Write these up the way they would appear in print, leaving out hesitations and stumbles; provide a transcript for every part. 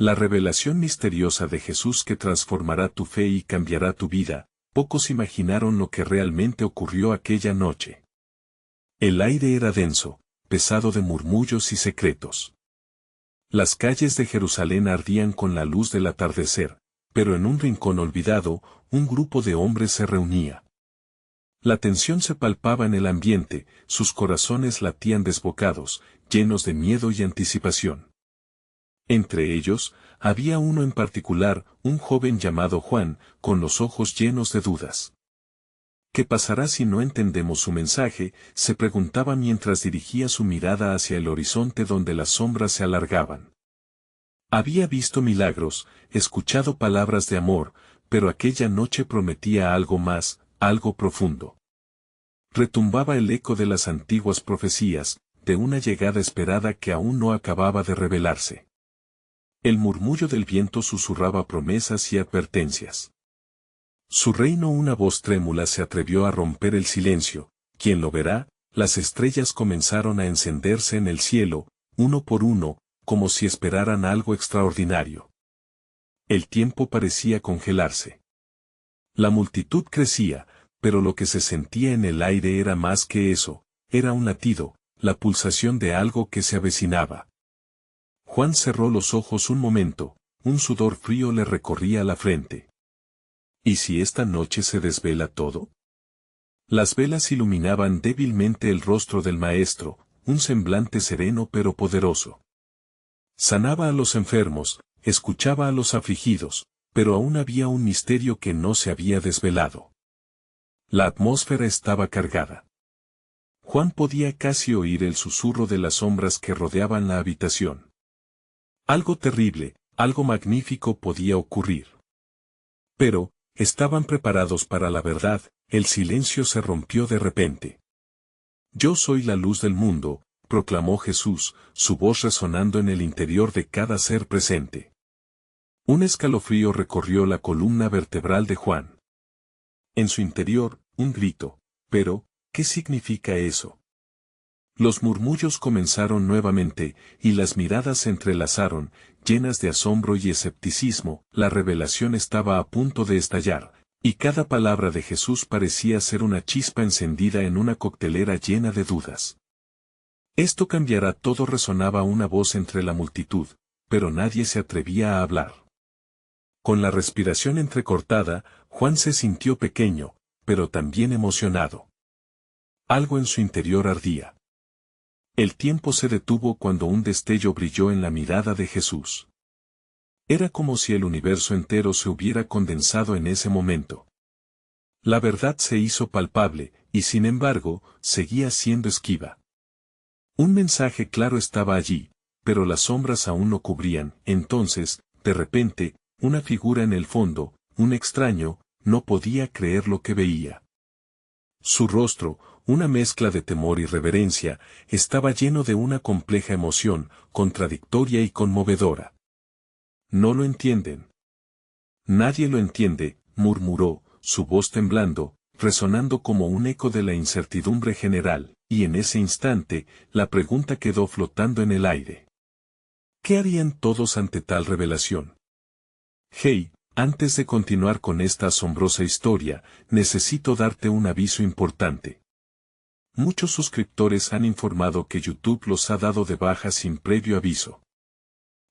La revelación misteriosa de Jesús que transformará tu fe y cambiará tu vida. Pocos imaginaron lo que realmente ocurrió aquella noche. El aire era denso, pesado de murmullos y secretos. Las calles de Jerusalén ardían con la luz del atardecer, pero en un rincón olvidado, un grupo de hombres se reunía. La tensión se palpaba en el ambiente, sus corazones latían desbocados, llenos de miedo y anticipación. Entre ellos, había uno en particular, un joven llamado Juan, con los ojos llenos de dudas. ¿Qué pasará si no entendemos su mensaje?, se preguntaba mientras dirigía su mirada hacia el horizonte donde las sombras se alargaban. Había visto milagros, escuchado palabras de amor, pero aquella noche prometía algo más, algo profundo. Retumbaba el eco de las antiguas profecías, de una llegada esperada que aún no acababa de revelarse. El murmullo del viento susurraba promesas y advertencias. Su reino, una voz trémula se atrevió a romper el silencio. ¿Quién lo verá? Las estrellas comenzaron a encenderse en el cielo, uno por uno, como si esperaran algo extraordinario. El tiempo parecía congelarse. La multitud crecía, pero lo que se sentía en el aire era más que eso, era un latido, la pulsación de algo que se avecinaba. Juan cerró los ojos un momento, un sudor frío le recorría la frente. ¿Y si esta noche se desvela todo? Las velas iluminaban débilmente el rostro del maestro, un semblante sereno pero poderoso. Sanaba a los enfermos, escuchaba a los afligidos, pero aún había un misterio que no se había desvelado. La atmósfera estaba cargada. Juan podía casi oír el susurro de las sombras que rodeaban la habitación. Algo terrible, algo magnífico podía ocurrir. Pero, estaban preparados para la verdad. El silencio se rompió de repente. Yo soy la luz del mundo, proclamó Jesús, su voz resonando en el interior de cada ser presente. Un escalofrío recorrió la columna vertebral de Juan. En su interior, un grito. Pero, ¿qué significa eso? Los murmullos comenzaron nuevamente, y las miradas se entrelazaron, llenas de asombro y escepticismo. La revelación estaba a punto de estallar, y cada palabra de Jesús parecía ser una chispa encendida en una coctelera llena de dudas. Esto cambiará todo, resonaba una voz entre la multitud, pero nadie se atrevía a hablar. Con la respiración entrecortada, Juan se sintió pequeño, pero también emocionado. Algo en su interior ardía. El tiempo se detuvo cuando un destello brilló en la mirada de Jesús. Era como si el universo entero se hubiera condensado en ese momento. La verdad se hizo palpable, y sin embargo, seguía siendo esquiva. Un mensaje claro estaba allí, pero las sombras aún lo cubrían. Entonces, de repente, una figura en el fondo, un extraño, no podía creer lo que veía. Su rostro, una mezcla de temor y reverencia, estaba lleno de una compleja emoción, contradictoria y conmovedora. No lo entienden. Nadie lo entiende, murmuró, su voz temblando, resonando como un eco de la incertidumbre general, y en ese instante, la pregunta quedó flotando en el aire. ¿Qué harían todos ante tal revelación? Hey, antes de continuar con esta asombrosa historia, necesito darte un aviso importante. Muchos suscriptores han informado que YouTube los ha dado de baja sin previo aviso.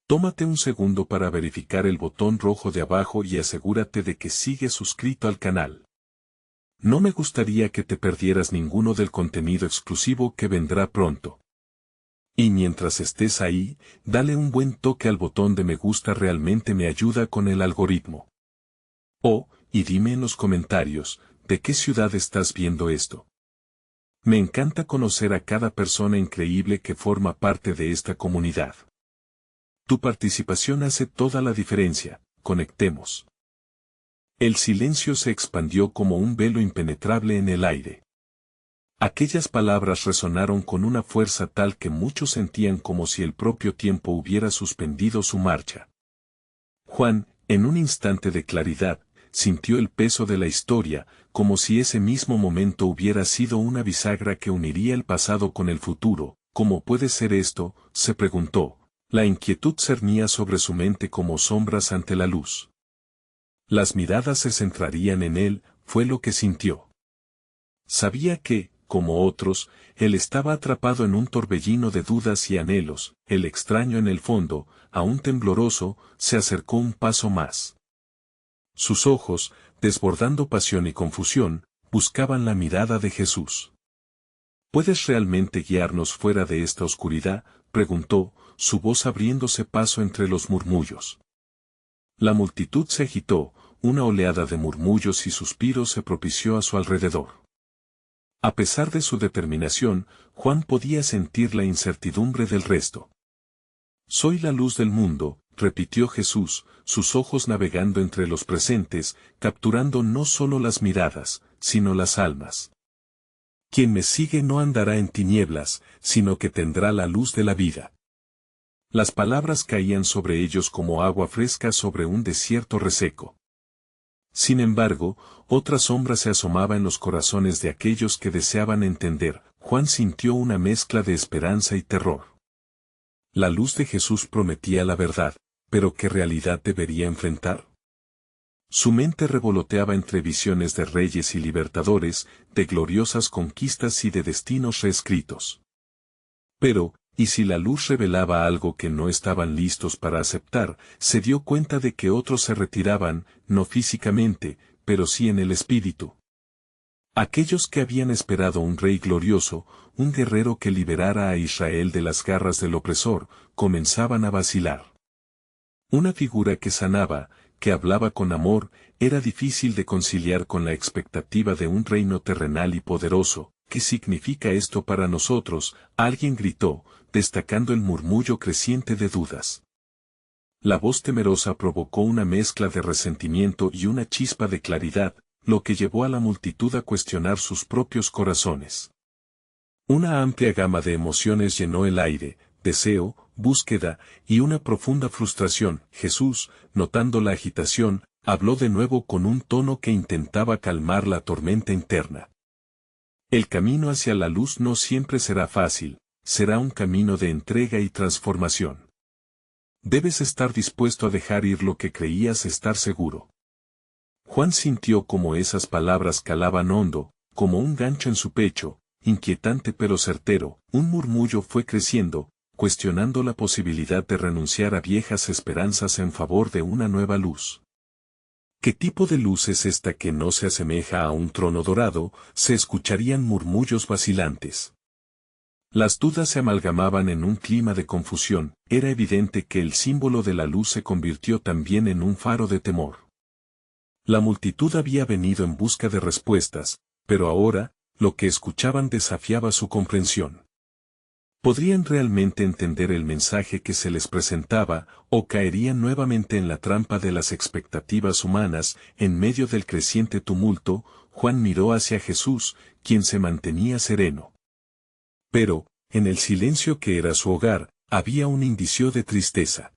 Tómate un segundo para verificar el botón rojo de abajo y asegúrate de que sigues suscrito al canal. No me gustaría que te perdieras ninguno del contenido exclusivo que vendrá pronto. Y mientras estés ahí, dale un buen toque al botón de me gusta, realmente me ayuda con el algoritmo. Oh, y dime en los comentarios, ¿de qué ciudad estás viendo esto? Me encanta conocer a cada persona increíble que forma parte de esta comunidad. Tu participación hace toda la diferencia. Conectemos. El silencio se expandió como un velo impenetrable en el aire. Aquellas palabras resonaron con una fuerza tal que muchos sentían como si el propio tiempo hubiera suspendido su marcha. Juan, en un instante de claridad, sintió el peso de la historia, como si ese mismo momento hubiera sido una bisagra que uniría el pasado con el futuro. ¿Cómo puede ser esto?, se preguntó. La inquietud cernía sobre su mente como sombras ante la luz. Las miradas se centrarían en él, fue lo que sintió. Sabía que, como otros, él estaba atrapado en un torbellino de dudas y anhelos. El extraño en el fondo, aún tembloroso, se acercó un paso más. Sus ojos, desbordando pasión y confusión, buscaban la mirada de Jesús. ¿Puedes realmente guiarnos fuera de esta oscuridad?, preguntó, su voz abriéndose paso entre los murmullos. La multitud se agitó, una oleada de murmullos y suspiros se propició a su alrededor. A pesar de su determinación, Juan podía sentir la incertidumbre del resto. Soy la luz del mundo, repitió Jesús, sus ojos navegando entre los presentes, capturando no solo las miradas, sino las almas. Quien me sigue no andará en tinieblas, sino que tendrá la luz de la vida. Las palabras caían sobre ellos como agua fresca sobre un desierto reseco. Sin embargo, otra sombra se asomaba en los corazones de aquellos que deseaban entender. Juan sintió una mezcla de esperanza y terror. La luz de Jesús prometía la verdad, pero ¿qué realidad debería enfrentar? Su mente revoloteaba entre visiones de reyes y libertadores, de gloriosas conquistas y de destinos reescritos. Pero, ¿y si la luz revelaba algo que no estaban listos para aceptar? Se dio cuenta de que otros se retiraban, no físicamente, pero sí en el espíritu. Aquellos que habían esperado un rey glorioso, un guerrero que liberara a Israel de las garras del opresor, comenzaban a vacilar. Una figura que sanaba, que hablaba con amor, era difícil de conciliar con la expectativa de un reino terrenal y poderoso. ¿Qué significa esto para nosotros?, alguien gritó, destacando el murmullo creciente de dudas. La voz temerosa provocó una mezcla de resentimiento y una chispa de claridad, lo que llevó a la multitud a cuestionar sus propios corazones. Una amplia gama de emociones llenó el aire, deseo, búsqueda, y una profunda frustración. Jesús, notando la agitación, habló de nuevo con un tono que intentaba calmar la tormenta interna. El camino hacia la luz no siempre será fácil, será un camino de entrega y transformación. Debes estar dispuesto a dejar ir lo que creías estar seguro. Juan sintió como esas palabras calaban hondo, como un gancho en su pecho, inquietante pero certero. Un murmullo fue creciendo, cuestionando la posibilidad de renunciar a viejas esperanzas en favor de una nueva luz. ¿Qué tipo de luz es esta que no se asemeja a un trono dorado? Se escucharían murmullos vacilantes. Las dudas se amalgamaban en un clima de confusión. Era evidente que el símbolo de la luz se convirtió también en un faro de temor. La multitud había venido en busca de respuestas, pero ahora, lo que escuchaban desafiaba su comprensión. ¿Podrían realmente entender el mensaje que se les presentaba, o caerían nuevamente en la trampa de las expectativas humanas? En medio del creciente tumulto, Juan miró hacia Jesús, quien se mantenía sereno. Pero, en el silencio que era su hogar, había un indicio de tristeza.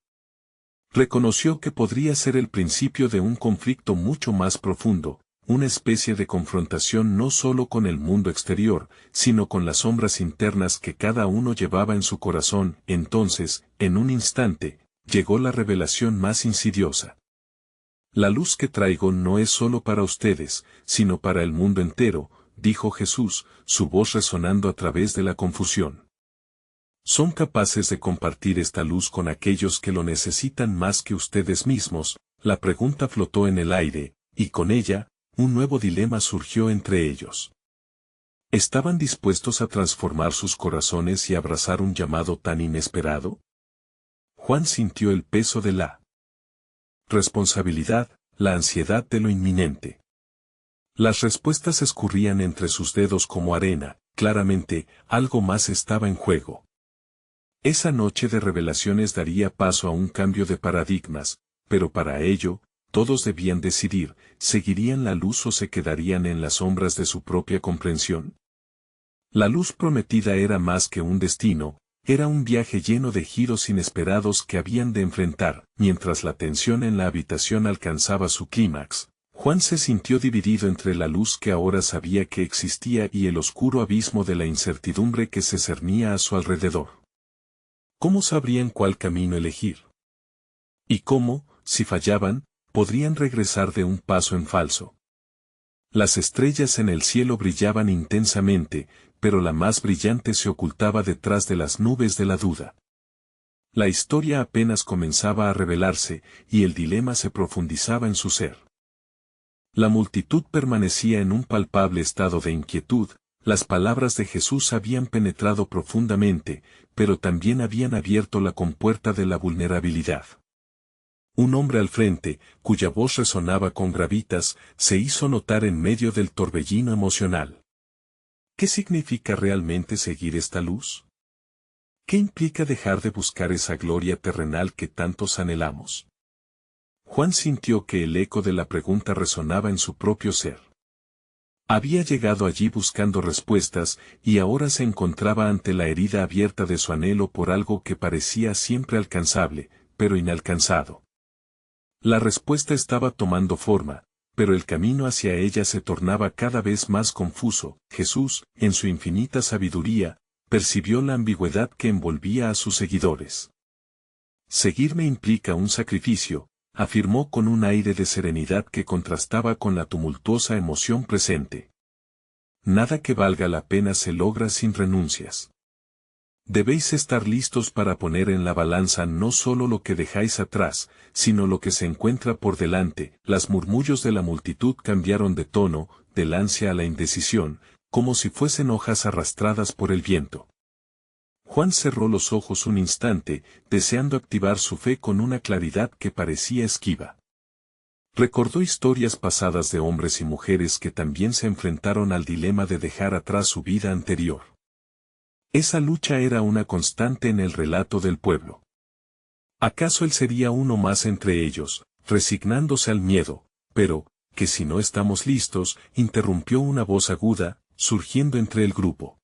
Reconoció que podría ser el principio de un conflicto mucho más profundo, una especie de confrontación no solo con el mundo exterior, sino con las sombras internas que cada uno llevaba en su corazón. Entonces, en un instante, llegó la revelación más insidiosa. La luz que traigo no es solo para ustedes, sino para el mundo entero, dijo Jesús, su voz resonando a través de la confusión. ¿Son capaces de compartir esta luz con aquellos que lo necesitan más que ustedes mismos? La pregunta flotó en el aire, y con ella, un nuevo dilema surgió entre ellos. ¿Estaban dispuestos a transformar sus corazones y abrazar un llamado tan inesperado? Juan sintió el peso de la responsabilidad, la ansiedad de lo inminente. Las respuestas escurrían entre sus dedos como arena. Claramente, algo más estaba en juego. Esa noche de revelaciones daría paso a un cambio de paradigmas, pero para ello, todos debían decidir, ¿seguirían la luz o se quedarían en las sombras de su propia comprensión? La luz prometida era más que un destino, era un viaje lleno de giros inesperados que habían de enfrentar. Mientras la tensión en la habitación alcanzaba su clímax, Juan se sintió dividido entre la luz que ahora sabía que existía y el oscuro abismo de la incertidumbre que se cernía a su alrededor. ¿Cómo sabrían cuál camino elegir? Y cómo, si fallaban, podrían regresar de un paso en falso. Las estrellas en el cielo brillaban intensamente, pero la más brillante se ocultaba detrás de las nubes de la duda. La historia apenas comenzaba a revelarse, y el dilema se profundizaba en su ser. La multitud permanecía en un palpable estado de inquietud. Las palabras de Jesús habían penetrado profundamente, pero también habían abierto la compuerta de la vulnerabilidad. Un hombre al frente, cuya voz resonaba con gravitas, se hizo notar en medio del torbellino emocional. ¿Qué significa realmente seguir esta luz? ¿Qué implica dejar de buscar esa gloria terrenal que tantos anhelamos? Juan sintió que el eco de la pregunta resonaba en su propio ser. Había llegado allí buscando respuestas, y ahora se encontraba ante la herida abierta de su anhelo por algo que parecía siempre alcanzable, pero inalcanzado. La respuesta estaba tomando forma, pero el camino hacia ella se tornaba cada vez más confuso. Jesús, en su infinita sabiduría, percibió la ambigüedad que envolvía a sus seguidores. Seguirme implica un sacrificio, afirmó con un aire de serenidad que contrastaba con la tumultuosa emoción presente. Nada que valga la pena se logra sin renuncias. Debéis estar listos para poner en la balanza no solo lo que dejáis atrás, sino lo que se encuentra por delante. Los murmullos de la multitud cambiaron de tono, del ansia a la indecisión, como si fuesen hojas arrastradas por el viento. Juan cerró los ojos un instante, deseando activar su fe con una claridad que parecía esquiva. Recordó historias pasadas de hombres y mujeres que también se enfrentaron al dilema de dejar atrás su vida anterior. Esa lucha era una constante en el relato del pueblo. ¿Acaso él sería uno más entre ellos, resignándose al miedo? Pero, que si no estamos listos, interrumpió una voz aguda, surgiendo entre el grupo.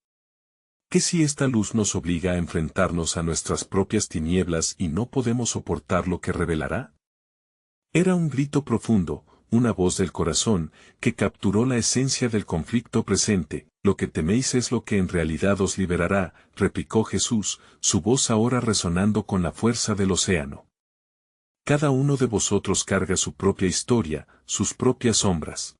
¿Qué si esta luz nos obliga a enfrentarnos a nuestras propias tinieblas y no podemos soportar lo que revelará? Era un grito profundo, una voz del corazón, que capturó la esencia del conflicto presente. Lo que teméis es lo que en realidad os liberará, replicó Jesús, su voz ahora resonando con la fuerza del océano. Cada uno de vosotros carga su propia historia, sus propias sombras.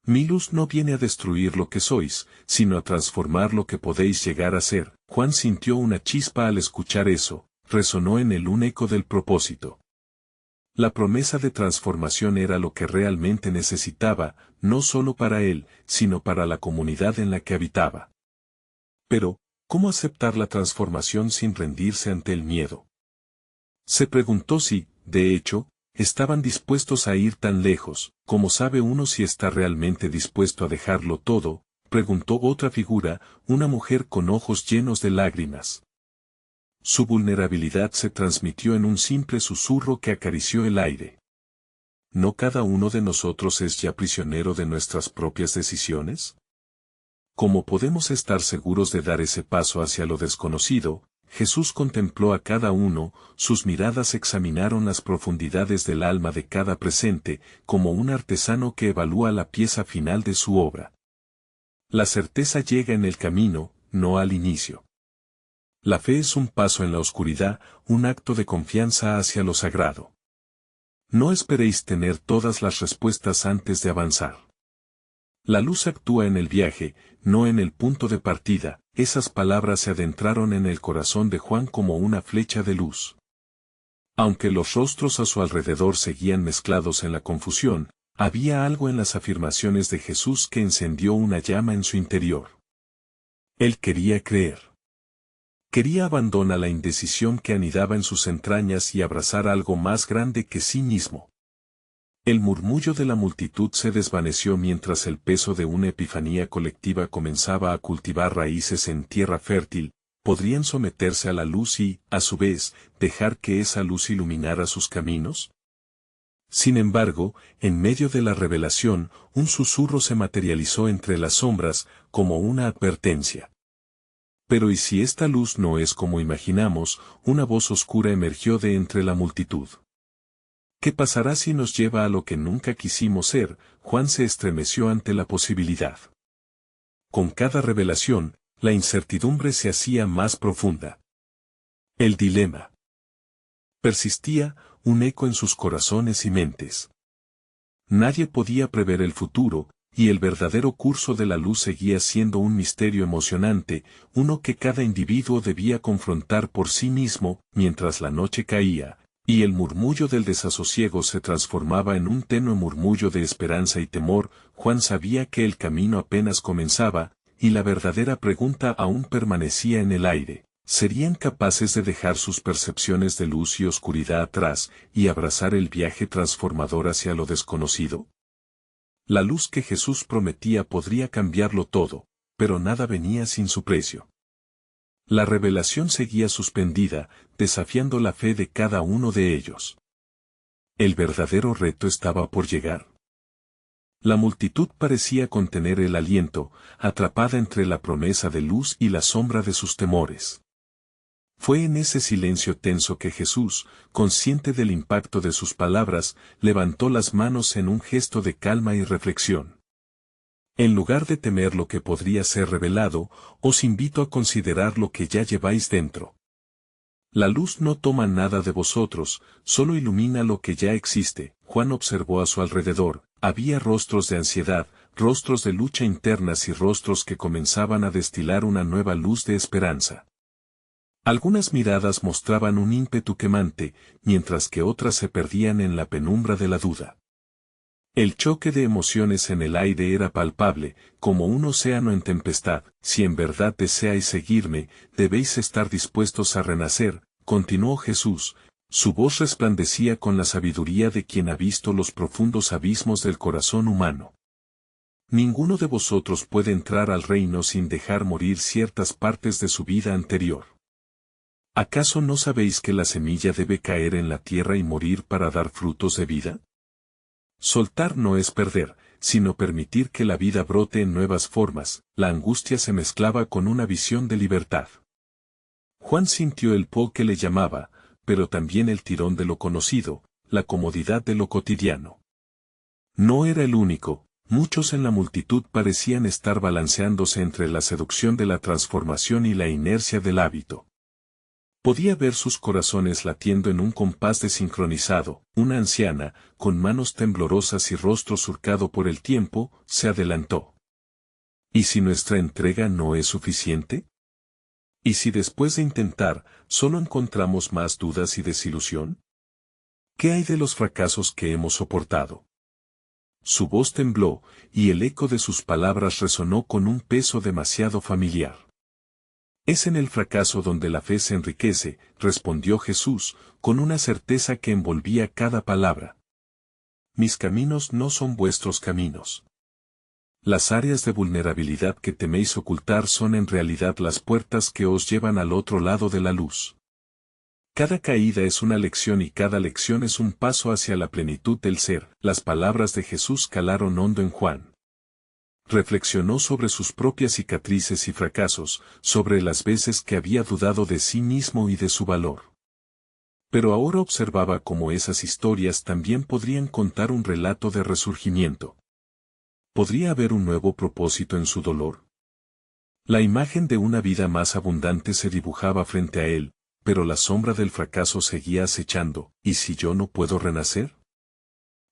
Mi luz no viene a destruir lo que sois, sino a transformar lo que podéis llegar a ser. Juan sintió una chispa al escuchar eso, resonó en él un eco del propósito. La promesa de transformación era lo que realmente necesitaba, no solo para él, sino para la comunidad en la que habitaba. Pero, ¿cómo aceptar la transformación sin rendirse ante el miedo? Se preguntó si, de hecho, estaban dispuestos a ir tan lejos. ¿Cómo sabe uno si está realmente dispuesto a dejarlo todo?, preguntó otra figura, una mujer con ojos llenos de lágrimas. Su vulnerabilidad se transmitió en un simple susurro que acarició el aire. ¿No cada uno de nosotros es ya prisionero de nuestras propias decisiones? ¿Cómo podemos estar seguros de dar ese paso hacia lo desconocido? Jesús contempló a cada uno, sus miradas examinaron las profundidades del alma de cada presente, como un artesano que evalúa la pieza final de su obra. La certeza llega en el camino, no al inicio. La fe es un paso en la oscuridad, un acto de confianza hacia lo sagrado. No esperéis tener todas las respuestas antes de avanzar. La luz actúa en el viaje, no en el punto de partida. Esas palabras se adentraron en el corazón de Juan como una flecha de luz. Aunque los rostros a su alrededor seguían mezclados en la confusión, había algo en las afirmaciones de Jesús que encendió una llama en su interior. Él quería creer. Quería abandonar la indecisión que anidaba en sus entrañas y abrazar algo más grande que sí mismo. El murmullo de la multitud se desvaneció mientras el peso de una epifanía colectiva comenzaba a cultivar raíces en tierra fértil. ¿Podrían someterse a la luz y, a su vez, dejar que esa luz iluminara sus caminos? Sin embargo, en medio de la revelación, un susurro se materializó entre las sombras, como una advertencia. Pero ¿y si esta luz no es como imaginamos? Una voz oscura emergió de entre la multitud. ¿Qué pasará si nos lleva a lo que nunca quisimos ser? Juan se estremeció ante la posibilidad. Con cada revelación, la incertidumbre se hacía más profunda. El dilema. Persistía, un eco en sus corazones y mentes. Nadie podía prever el futuro, y el verdadero curso de la luz seguía siendo un misterio emocionante, uno que cada individuo debía confrontar por sí mismo, mientras la noche caía, y el murmullo del desasosiego se transformaba en un tenue murmullo de esperanza y temor. Juan sabía que el camino apenas comenzaba, y la verdadera pregunta aún permanecía en el aire. ¿Serían capaces de dejar sus percepciones de luz y oscuridad atrás, y abrazar el viaje transformador hacia lo desconocido? La luz que Jesús prometía podría cambiarlo todo, pero nada venía sin su precio. La revelación seguía suspendida, desafiando la fe de cada uno de ellos. El verdadero reto estaba por llegar. La multitud parecía contener el aliento, atrapada entre la promesa de luz y la sombra de sus temores. Fue en ese silencio tenso que Jesús, consciente del impacto de sus palabras, levantó las manos en un gesto de calma y reflexión. En lugar de temer lo que podría ser revelado, os invito a considerar lo que ya lleváis dentro. La luz no toma nada de vosotros, solo ilumina lo que ya existe. Juan observó a su alrededor, había rostros de ansiedad, rostros de lucha internas y rostros que comenzaban a destilar una nueva luz de esperanza. Algunas miradas mostraban un ímpetu quemante, mientras que otras se perdían en la penumbra de la duda. El choque de emociones en el aire era palpable, como un océano en tempestad. Si en verdad deseáis seguirme, debéis estar dispuestos a renacer, continuó Jesús. Su voz resplandecía con la sabiduría de quien ha visto los profundos abismos del corazón humano. Ninguno de vosotros puede entrar al reino sin dejar morir ciertas partes de su vida anterior. ¿Acaso no sabéis que la semilla debe caer en la tierra y morir para dar frutos de vida? Soltar no es perder, sino permitir que la vida brote en nuevas formas. La angustia se mezclaba con una visión de libertad. Juan sintió el po que le llamaba, pero también el tirón de lo conocido, la comodidad de lo cotidiano. No era el único, muchos en la multitud parecían estar balanceándose entre la seducción de la transformación y la inercia del hábito. Podía ver sus corazones latiendo en un compás desincronizado. Una anciana, con manos temblorosas y rostro surcado por el tiempo, se adelantó. ¿Y si nuestra entrega no es suficiente? ¿Y si después de intentar, solo encontramos más dudas y desilusión? ¿Qué hay de los fracasos que hemos soportado? Su voz tembló, y el eco de sus palabras resonó con un peso demasiado familiar. Es en el fracaso donde la fe se enriquece, respondió Jesús, con una certeza que envolvía cada palabra. Mis caminos no son vuestros caminos. Las áreas de vulnerabilidad que teméis ocultar son en realidad las puertas que os llevan al otro lado de la luz. Cada caída es una lección y cada lección es un paso hacia la plenitud del ser. Las palabras de Jesús calaron hondo en Juan. Reflexionó sobre sus propias cicatrices y fracasos, sobre las veces que había dudado de sí mismo y de su valor. Pero ahora observaba cómo esas historias también podrían contar un relato de resurgimiento. ¿Podría haber un nuevo propósito en su dolor? La imagen de una vida más abundante se dibujaba frente a él, pero la sombra del fracaso seguía acechando. ¿Y si yo no puedo renacer?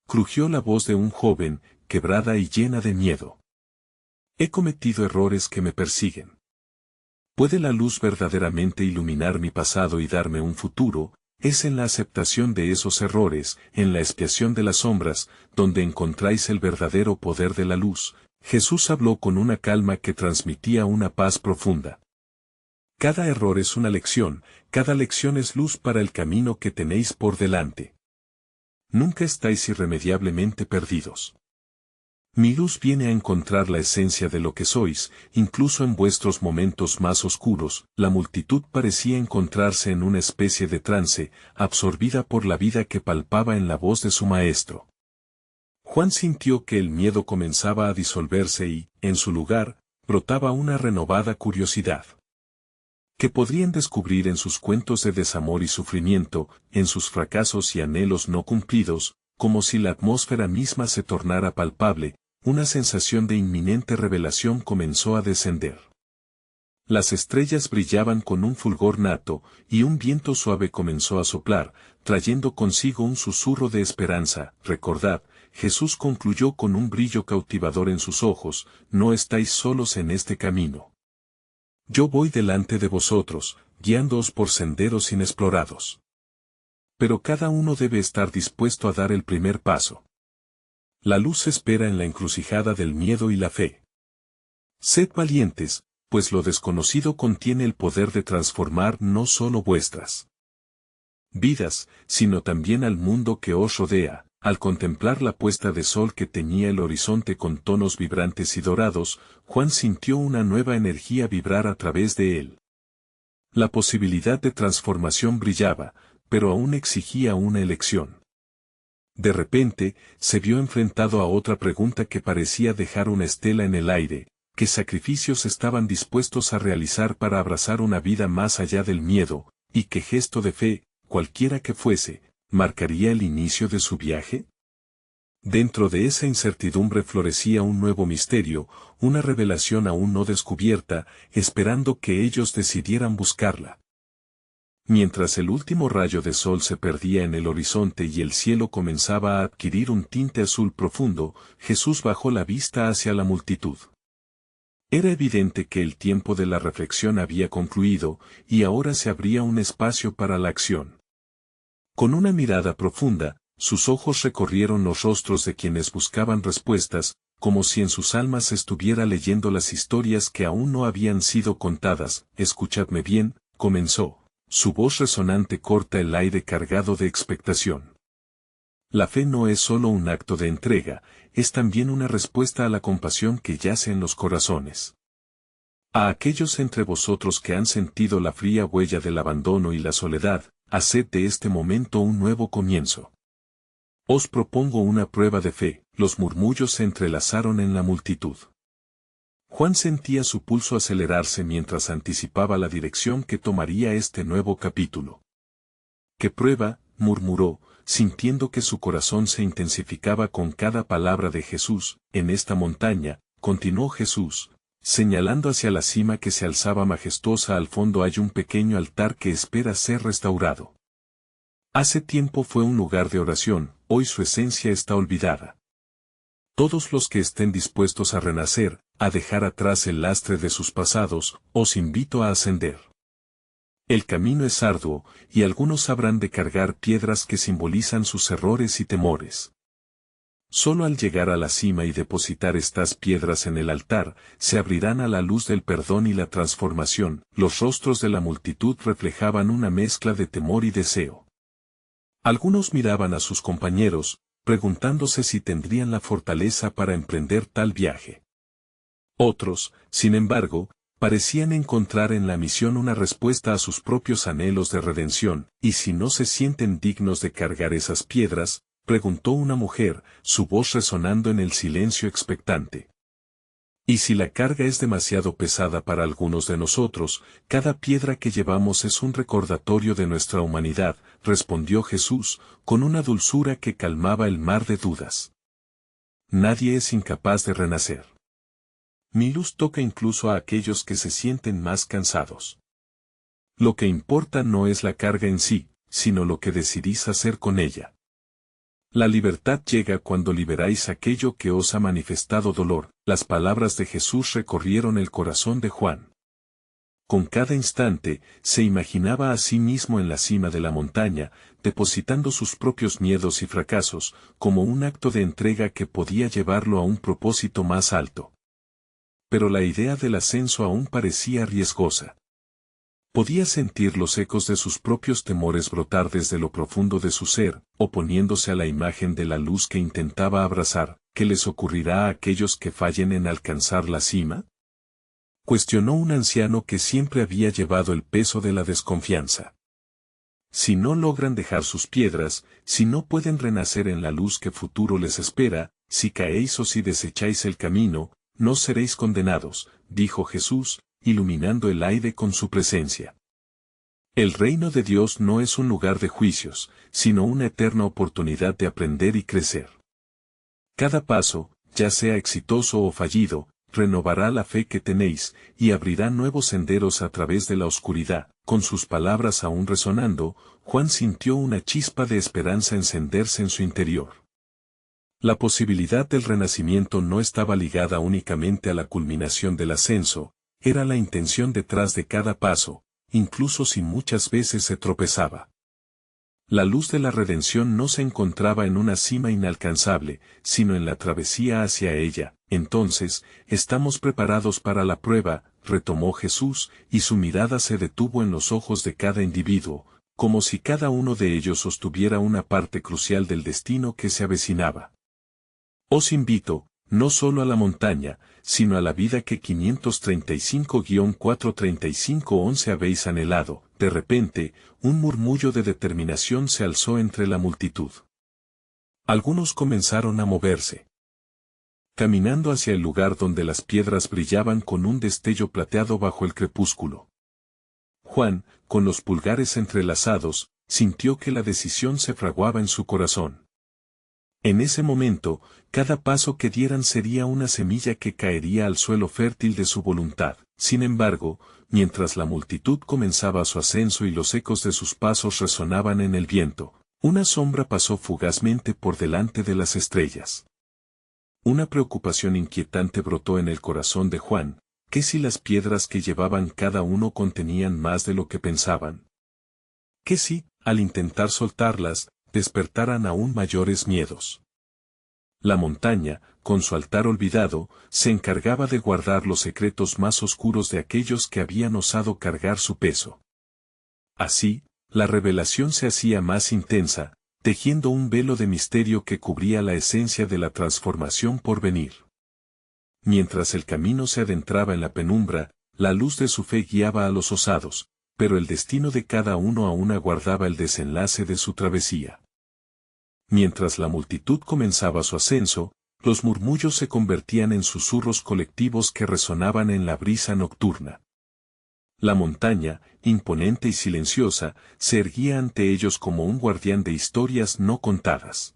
Crujió la voz de un joven, quebrada y llena de miedo. He cometido errores que me persiguen. ¿Puede la luz verdaderamente iluminar mi pasado y darme un futuro? Es en la aceptación de esos errores, en la expiación de las sombras, donde encontráis el verdadero poder de la luz. Jesús habló con una calma que transmitía una paz profunda. Cada error es una lección, cada lección es luz para el camino que tenéis por delante. Nunca estáis irremediablemente perdidos. Mi luz viene a encontrar la esencia de lo que sois, incluso en vuestros momentos más oscuros. La multitud parecía encontrarse en una especie de trance, absorbida por la vida que palpaba en la voz de su maestro. Juan sintió que el miedo comenzaba a disolverse y, en su lugar, brotaba una renovada curiosidad. ¿Qué podrían descubrir en sus cuentos de desamor y sufrimiento, en sus fracasos y anhelos no cumplidos? Como si la atmósfera misma se tornara palpable, una sensación de inminente revelación comenzó a descender. Las estrellas brillaban con un fulgor nato, y un viento suave comenzó a soplar, trayendo consigo un susurro de esperanza. Recordad, Jesús concluyó con un brillo cautivador en sus ojos, no estáis solos en este camino. Yo voy delante de vosotros, guiándoos por senderos inexplorados. Pero cada uno debe estar dispuesto a dar el primer paso. La luz espera en la encrucijada del miedo y la fe. Sed valientes, pues lo desconocido contiene el poder de transformar no solo vuestras vidas, sino también al mundo que os rodea. Al contemplar la puesta de sol que teñía el horizonte con tonos vibrantes y dorados, Juan sintió una nueva energía vibrar a través de él. La posibilidad de transformación brillaba, pero aún exigía una elección. De repente, se vio enfrentado a otra pregunta que parecía dejar una estela en el aire: ¿qué sacrificios estaban dispuestos a realizar para abrazar una vida más allá del miedo, y qué gesto de fe, cualquiera que fuese, marcaría el inicio de su viaje? Dentro de esa incertidumbre florecía un nuevo misterio, una revelación aún no descubierta, esperando que ellos decidieran buscarla. Mientras el último rayo de sol se perdía en el horizonte y el cielo comenzaba a adquirir un tinte azul profundo, Jesús bajó la vista hacia la multitud. Era evidente que el tiempo de la reflexión había concluido, y ahora se abría un espacio para la acción. Con una mirada profunda, sus ojos recorrieron los rostros de quienes buscaban respuestas, como si en sus almas estuviera leyendo las historias que aún no habían sido contadas. Escuchadme bien, comenzó. Su voz resonante corta el aire cargado de expectación. La fe no es solo un acto de entrega, es también una respuesta a la compasión que yace en los corazones. A aquellos entre vosotros que han sentido la fría huella del abandono y la soledad, haced de este momento un nuevo comienzo. Os propongo una prueba de fe. Los murmullos se entrelazaron en la multitud. Juan sentía su pulso acelerarse mientras anticipaba la dirección que tomaría este nuevo capítulo. ¿Qué prueba?, murmuró, sintiendo que su corazón se intensificaba con cada palabra de Jesús. En esta montaña, continuó Jesús, señalando hacia la cima que se alzaba majestuosa al fondo, hay un pequeño altar que espera ser restaurado. Hace tiempo fue un lugar de oración, hoy su esencia está olvidada. Todos los que estén dispuestos a renacer, a dejar atrás el lastre de sus pasados, os invito a ascender. El camino es arduo, y algunos habrán de cargar piedras que simbolizan sus errores y temores. Solo al llegar a la cima y depositar estas piedras en el altar, se abrirán a la luz del perdón y la transformación. Los rostros de la multitud reflejaban una mezcla de temor y deseo. Algunos miraban a sus compañeros, preguntándose si tendrían la fortaleza para emprender tal viaje. Otros, sin embargo, parecían encontrar en la misión una respuesta a sus propios anhelos de redención. ¿Y si no se sienten dignos de cargar esas piedras?, preguntó una mujer, su voz resonando en el silencio expectante. Y si la carga es demasiado pesada para algunos de nosotros, cada piedra que llevamos es un recordatorio de nuestra humanidad, respondió Jesús, con una dulzura que calmaba el mar de dudas. Nadie es incapaz de renacer. Mi luz toca incluso a aquellos que se sienten más cansados. Lo que importa no es la carga en sí, sino lo que decidís hacer con ella. La libertad llega cuando liberáis aquello que os ha manifestado dolor. Las palabras de Jesús recorrieron el corazón de Juan. Con cada instante, se imaginaba a sí mismo en la cima de la montaña, depositando sus propios miedos y fracasos, como un acto de entrega que podía llevarlo a un propósito más alto. Pero la idea del ascenso aún parecía riesgosa. Podía sentir los ecos de sus propios temores brotar desde lo profundo de su ser, oponiéndose a la imagen de la luz que intentaba abrazar. ¿Qué les ocurrirá a aquellos que fallen en alcanzar la cima?, cuestionó un anciano que siempre había llevado el peso de la desconfianza. Si no logran dejar sus piedras, si no pueden renacer en la luz que futuro les espera, si caéis o si desecháis el camino, no seréis condenados, dijo Jesús, iluminando el aire con su presencia. El reino de Dios no es un lugar de juicios, sino una eterna oportunidad de aprender y crecer. Cada paso, ya sea exitoso o fallido, renovará la fe que tenéis, y abrirá nuevos senderos a través de la oscuridad. Con sus palabras aún resonando, Juan sintió una chispa de esperanza encenderse en su interior. La posibilidad del renacimiento no estaba ligada únicamente a la culminación del ascenso, era la intención detrás de cada paso, incluso si muchas veces se tropezaba. La luz de la redención no se encontraba en una cima inalcanzable, sino en la travesía hacia ella. Entonces, estamos preparados para la prueba, retomó Jesús, y su mirada se detuvo en los ojos de cada individuo, como si cada uno de ellos sostuviera una parte crucial del destino que se avecinaba. Os invito, no solo a la montaña, sino a la vida que 535-435-11 habéis anhelado. De repente, un murmullo de determinación se alzó entre la multitud. Algunos comenzaron a moverse, caminando hacia el lugar donde las piedras brillaban con un destello plateado bajo el crepúsculo. Juan, con los pulgares entrelazados, sintió que la decisión se fraguaba en su corazón. En ese momento, cada paso que dieran sería una semilla que caería al suelo fértil de su voluntad. Sin embargo, mientras la multitud comenzaba su ascenso y los ecos de sus pasos resonaban en el viento, una sombra pasó fugazmente por delante de las estrellas. Una preocupación inquietante brotó en el corazón de Juan. ¿Qué si las piedras que llevaban cada uno contenían más de lo que pensaban? ¿Qué si, al intentar soltarlas, despertaran aún mayores miedos? La montaña, con su altar olvidado, se encargaba de guardar los secretos más oscuros de aquellos que habían osado cargar su peso. Así, la revelación se hacía más intensa, tejiendo un velo de misterio que cubría la esencia de la transformación por venir. Mientras el camino se adentraba en la penumbra, la luz de su fe guiaba a los osados, pero el destino de cada uno aún aguardaba el desenlace de su travesía. Mientras la multitud comenzaba su ascenso, los murmullos se convertían en susurros colectivos que resonaban en la brisa nocturna. La montaña, imponente y silenciosa, se erguía ante ellos como un guardián de historias no contadas.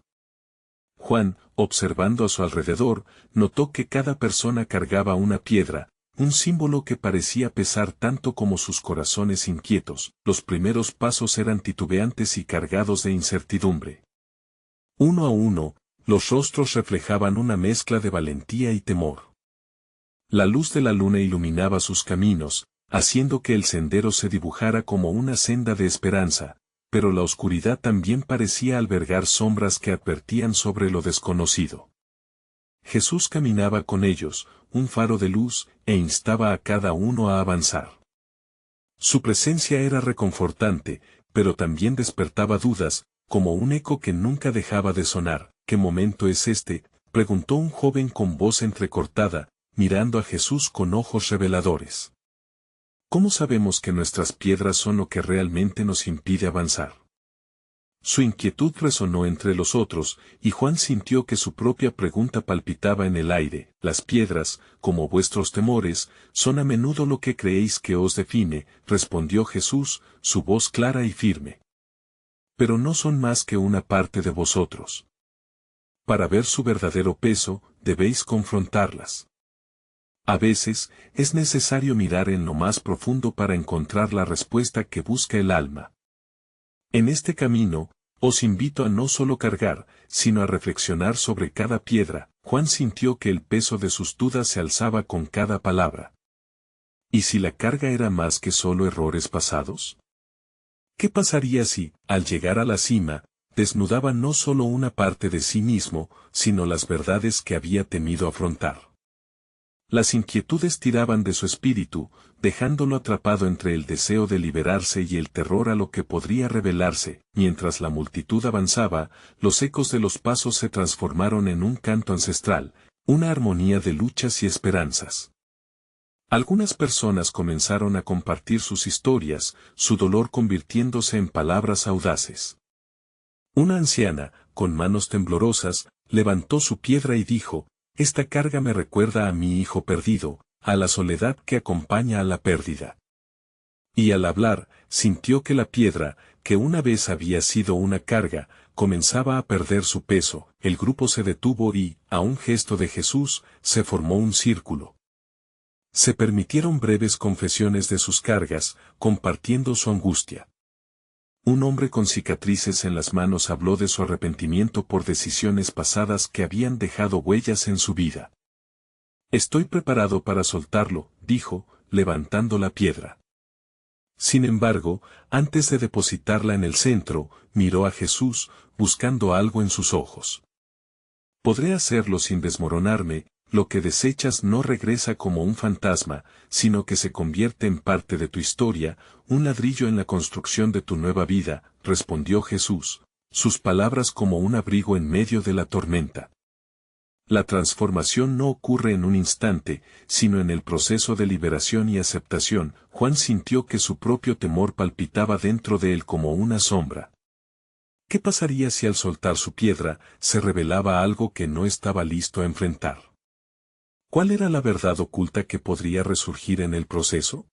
Juan, observando a su alrededor, notó que cada persona cargaba una piedra, un símbolo que parecía pesar tanto como sus corazones inquietos. Los primeros pasos eran titubeantes y cargados de incertidumbre. Uno a uno, los rostros reflejaban una mezcla de valentía y temor. La luz de la luna iluminaba sus caminos, haciendo que el sendero se dibujara como una senda de esperanza, pero la oscuridad también parecía albergar sombras que advertían sobre lo desconocido. Jesús caminaba con ellos, un faro de luz, e instaba a cada uno a avanzar. Su presencia era reconfortante, pero también despertaba dudas, como un eco que nunca dejaba de sonar. ¿Qué momento es este?, preguntó un joven con voz entrecortada, mirando a Jesús con ojos reveladores. ¿Cómo sabemos que nuestras piedras son lo que realmente nos impide avanzar? Su inquietud resonó entre los otros, y Juan sintió que su propia pregunta palpitaba en el aire. Las piedras, como vuestros temores, son a menudo lo que creéis que os define, respondió Jesús, su voz clara y firme. Pero no son más que una parte de vosotros. Para ver su verdadero peso, debéis confrontarlas. A veces, es necesario mirar en lo más profundo para encontrar la respuesta que busca el alma. En este camino, os invito a no solo cargar, sino a reflexionar sobre cada piedra. Juan sintió que el peso de sus dudas se alzaba con cada palabra. ¿Y si la carga era más que solo errores pasados? ¿Qué pasaría si, al llegar a la cima, desnudaba no solo una parte de sí mismo, sino las verdades que había temido afrontar? Las inquietudes tiraban de su espíritu, dejándolo atrapado entre el deseo de liberarse y el terror a lo que podría revelarse. Mientras la multitud avanzaba, los ecos de los pasos se transformaron en un canto ancestral, una armonía de luchas y esperanzas. Algunas personas comenzaron a compartir sus historias, su dolor convirtiéndose en palabras audaces. Una anciana, con manos temblorosas, levantó su piedra y dijo: «Esta carga me recuerda a mi hijo perdido, a la soledad que acompaña a la pérdida». Y al hablar, sintió que la piedra, que una vez había sido una carga, comenzaba a perder su peso. El grupo se detuvo y, a un gesto de Jesús, se formó un círculo. Se permitieron breves confesiones de sus cargas, compartiendo su angustia. Un hombre con cicatrices en las manos habló de su arrepentimiento por decisiones pasadas que habían dejado huellas en su vida. Estoy preparado para soltarlo, dijo, levantando la piedra. Sin embargo, antes de depositarla en el centro, miró a Jesús, buscando algo en sus ojos. Podré hacerlo sin desmoronarme. Lo que desechas no regresa como un fantasma, sino que se convierte en parte de tu historia, un ladrillo en la construcción de tu nueva vida, respondió Jesús, sus palabras como un abrigo en medio de la tormenta. La transformación no ocurre en un instante, sino en el proceso de liberación y aceptación. Juan sintió que su propio temor palpitaba dentro de él como una sombra. ¿Qué pasaría si al soltar su piedra, se revelaba algo que no estaba listo a enfrentar? ¿Cuál era la verdad oculta que podría resurgir en el proceso?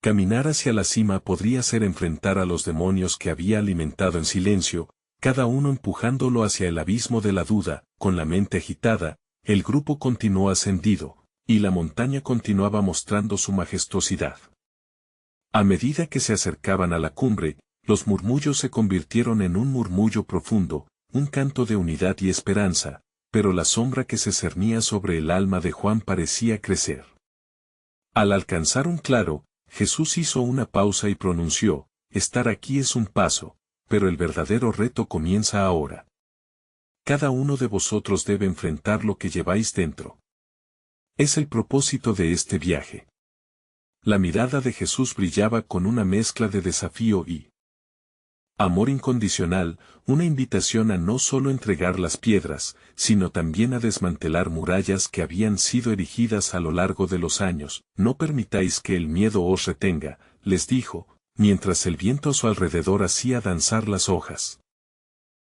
Caminar hacia la cima podría ser enfrentar a los demonios que había alimentado en silencio, cada uno empujándolo hacia el abismo de la duda. Con la mente agitada, el grupo continuó ascendido, y la montaña continuaba mostrando su majestuosidad. A medida que se acercaban a la cumbre, los murmullos se convirtieron en un murmullo profundo, un canto de unidad y esperanza, pero la sombra que se cernía sobre el alma de Juan parecía crecer. Al alcanzar un claro, Jesús hizo una pausa y pronunció, estar aquí es un paso, pero el verdadero reto comienza ahora. Cada uno de vosotros debe enfrentar lo que lleváis dentro. Es el propósito de este viaje. La mirada de Jesús brillaba con una mezcla de desafío y amor incondicional, una invitación a no solo entregar las piedras, sino también a desmantelar murallas que habían sido erigidas a lo largo de los años. No permitáis que el miedo os retenga, les dijo, mientras el viento a su alrededor hacía danzar las hojas.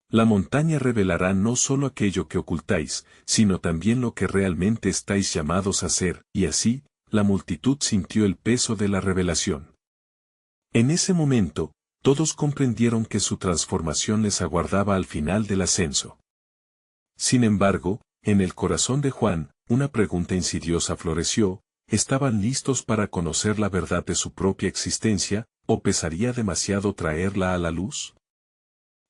La montaña revelará no solo aquello que ocultáis, sino también lo que realmente estáis llamados a ser, y así, la multitud sintió el peso de la revelación. En ese momento, todos comprendieron que su transformación les aguardaba al final del ascenso. Sin embargo, en el corazón de Juan, una pregunta insidiosa floreció: ¿estaban listos para conocer la verdad de su propia existencia, o pesaría demasiado traerla a la luz?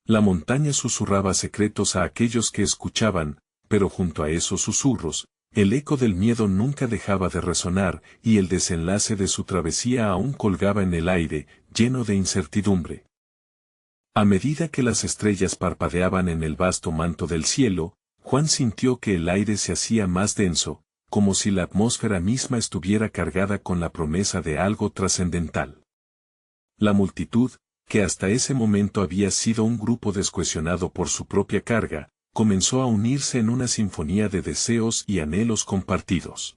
La montaña susurraba secretos a aquellos que escuchaban, pero junto a esos susurros, el eco del miedo nunca dejaba de resonar, y el desenlace de su travesía aún colgaba en el aire, lleno de incertidumbre. A medida que las estrellas parpadeaban en el vasto manto del cielo, Juan sintió que el aire se hacía más denso, como si la atmósfera misma estuviera cargada con la promesa de algo trascendental. La multitud, que hasta ese momento había sido un grupo descohesionado por su propia carga, comenzó a unirse en una sinfonía de deseos y anhelos compartidos.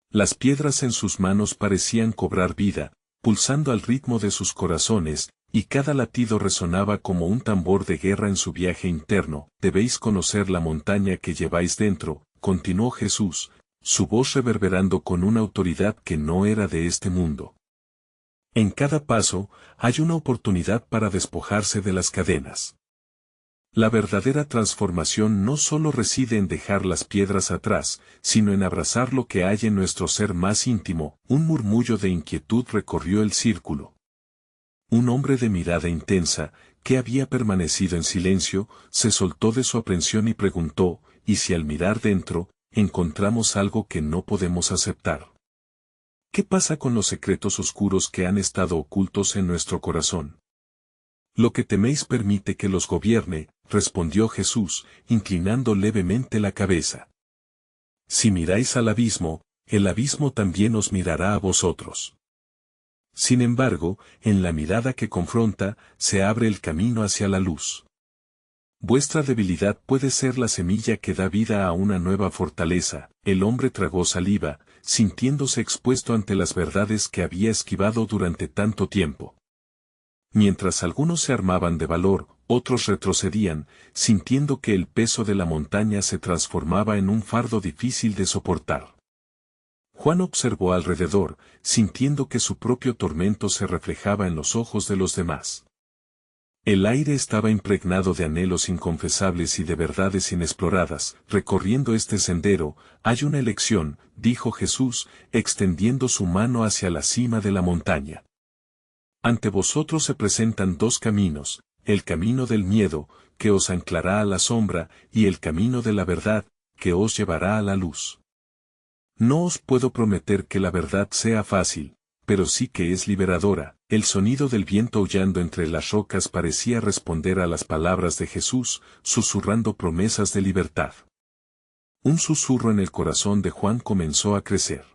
Las piedras en sus manos parecían cobrar vida, pulsando al ritmo de sus corazones, y cada latido resonaba como un tambor de guerra en su viaje interno. Debéis conocer la montaña que lleváis dentro, continuó Jesús, su voz reverberando con una autoridad que no era de este mundo. En cada paso, hay una oportunidad para despojarse de las cadenas. La verdadera transformación no solo reside en dejar las piedras atrás, sino en abrazar lo que hay en nuestro ser más íntimo. Un murmullo de inquietud recorrió el círculo. Un hombre de mirada intensa, que había permanecido en silencio, se soltó de su aprensión y preguntó: ¿y si al mirar dentro, encontramos algo que no podemos aceptar? ¿Qué pasa con los secretos oscuros que han estado ocultos en nuestro corazón? Lo que teméis permite que los gobierne, respondió Jesús, inclinando levemente la cabeza. Si miráis al abismo, el abismo también os mirará a vosotros. Sin embargo, en la mirada que confronta, se abre el camino hacia la luz. Vuestra debilidad puede ser la semilla que da vida a una nueva fortaleza. El hombre tragó saliva, sintiéndose expuesto ante las verdades que había esquivado durante tanto tiempo. Mientras algunos se armaban de valor, otros retrocedían, sintiendo que el peso de la montaña se transformaba en un fardo difícil de soportar. Juan observó alrededor, sintiendo que su propio tormento se reflejaba en los ojos de los demás. El aire estaba impregnado de anhelos inconfesables y de verdades inexploradas. Recorriendo este sendero, hay una elección, dijo Jesús, extendiendo su mano hacia la cima de la montaña. Ante vosotros se presentan dos caminos, el camino del miedo, que os anclará a la sombra, y el camino de la verdad, que os llevará a la luz. No os puedo prometer que la verdad sea fácil, pero sí que es liberadora. El sonido del viento aullando entre las rocas parecía responder a las palabras de Jesús, susurrando promesas de libertad. Un susurro en el corazón de Juan comenzó a crecer.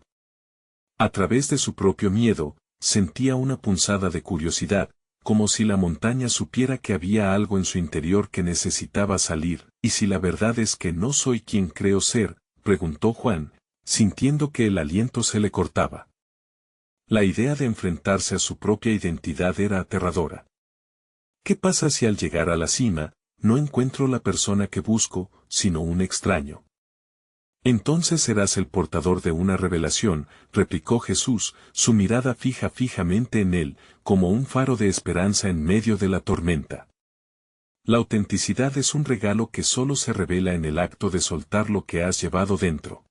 A través de su propio miedo, sentía una punzada de curiosidad, como si la montaña supiera que había algo en su interior que necesitaba salir. ¿Y si la verdad es que no soy quien creo ser?, preguntó Juan, sintiendo que el aliento se le cortaba. La idea de enfrentarse a su propia identidad era aterradora. ¿Qué pasa si al llegar a la cima, no encuentro la persona que busco, sino un extraño? Entonces serás el portador de una revelación, replicó Jesús, su mirada fijamente en él, como un faro de esperanza en medio de la tormenta. La autenticidad es un regalo que solo se revela en el acto de soltar lo que has llevado dentro.